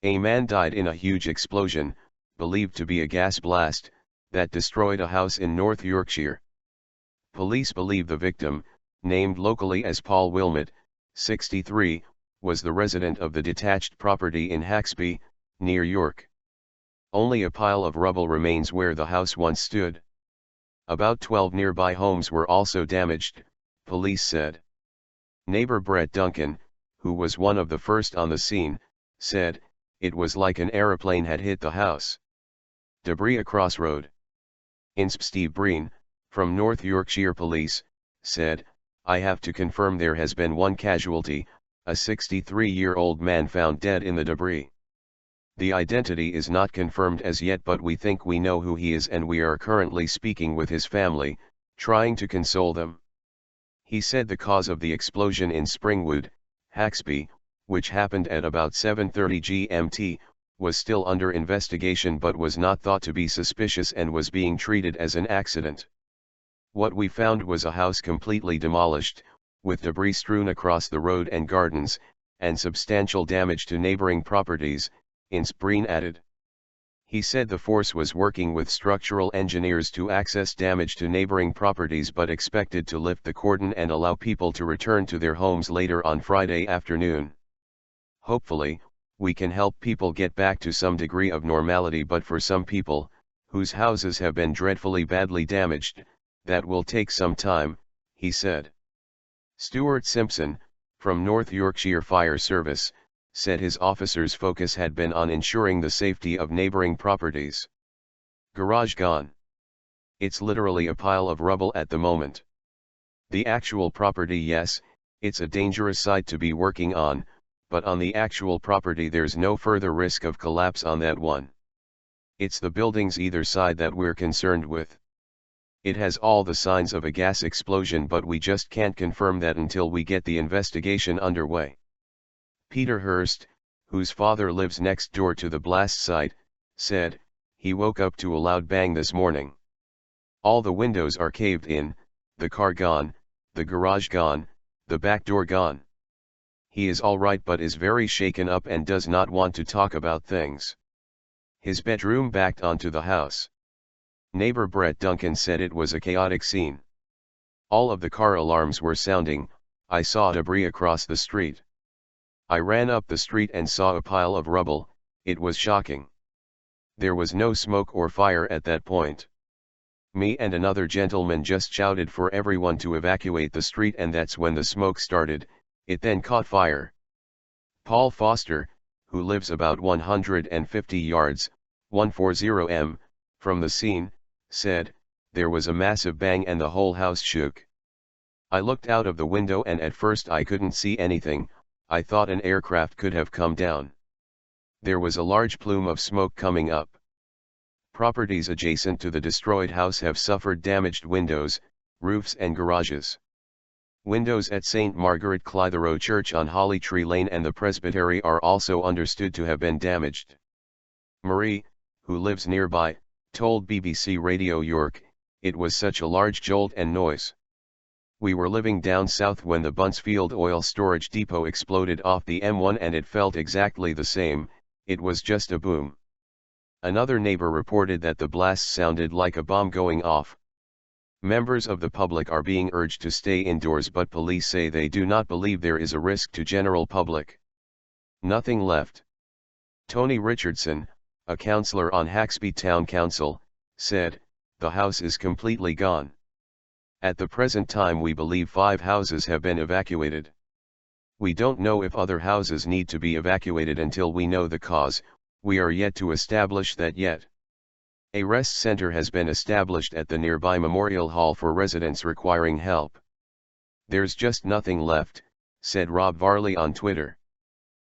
A man died in a huge explosion, believed to be a gas blast, that destroyed a house in North Yorkshire. Police believe the victim, named locally as Paul Wilmott, 63, was the resident of the detached property in Haxby, near York. Only a pile of rubble remains where the house once stood. About 12 nearby homes were also damaged, police said. Neighbour Brett Duncan, who was one of the first on the scene, said, "It was like an aeroplane had hit the house. Debris across road." Insp Steve Breen, from North Yorkshire Police, said, "I have to confirm there has been one casualty, a 63-year-old man found dead in the debris. The identity is not confirmed as yet, but we think we know who he is and we are currently speaking with his family, trying to console them." He said the cause of the explosion in Springwood, Haxby, which happened at about 7:30 GMT, was still under investigation but was not thought to be suspicious and was being treated as an accident. "What we found was a house completely demolished, with debris strewn across the road and gardens, and substantial damage to neighboring properties," Insp Breen added. He said the force was working with structural engineers to access damage to neighboring properties but expected to lift the cordon and allow people to return to their homes later on Friday afternoon. "Hopefully, we can help people get back to some degree of normality, but for some people, whose houses have been dreadfully badly damaged, that will take some time," he said. Stuart Simpson, from North Yorkshire Fire Service, said his officers' focus had been on ensuring the safety of neighbouring properties. "Garage gone. It's literally a pile of rubble at the moment. The actual property, yes, it's a dangerous site to be working on, but on the actual property there's no further risk of collapse on that one. It's the buildings either side that we're concerned with. It has all the signs of a gas explosion, but we just can't confirm that until we get the investigation underway." Peter Hurst, whose father lives next door to the blast site, said, "He woke up to a loud bang this morning. All the windows are caved in, the car gone, the garage gone, the back door gone. He is all right but is very shaken up and does not want to talk about things. His bedroom backed onto the house." Neighbour Brett Duncan said it was a chaotic scene. "All of the car alarms were sounding. I saw debris across the street. I ran up the street and saw a pile of rubble. It was shocking. There was no smoke or fire at that point. Me and another gentleman just shouted for everyone to evacuate the street, and that's when the smoke started. It then caught fire." Paul Foster, who lives about 150 yards, 140 m, from the scene, said, "There was a massive bang and the whole house shook. I looked out of the window and at first I couldn't see anything. I thought an aircraft could have come down. There was a large plume of smoke coming up." Properties adjacent to the destroyed house have suffered damaged windows, roofs and garages. Windows at St. Margaret Clitheroe Church on Holly Tree Lane and the Presbytery are also understood to have been damaged. Marie, who lives nearby, told BBC Radio York, "It was such a large jolt and noise. We were living down south when the Buncefield oil storage depot exploded off the M1 and it felt exactly the same. It was just a boom." Another neighbor reported that the blast sounded like a bomb going off. Members of the public are being urged to stay indoors, but police say they do not believe there is a risk to general public. Nothing left. Tony Richardson, a councillor on Haxby Town Council, said, "The house is completely gone. At the present time we believe 5 houses have been evacuated. We don't know if other houses need to be evacuated until we know the cause. We are yet to establish that yet." A rest center has been established at the nearby Memorial Hall for residents requiring help. "There's just nothing left," said Rob Varley on Twitter.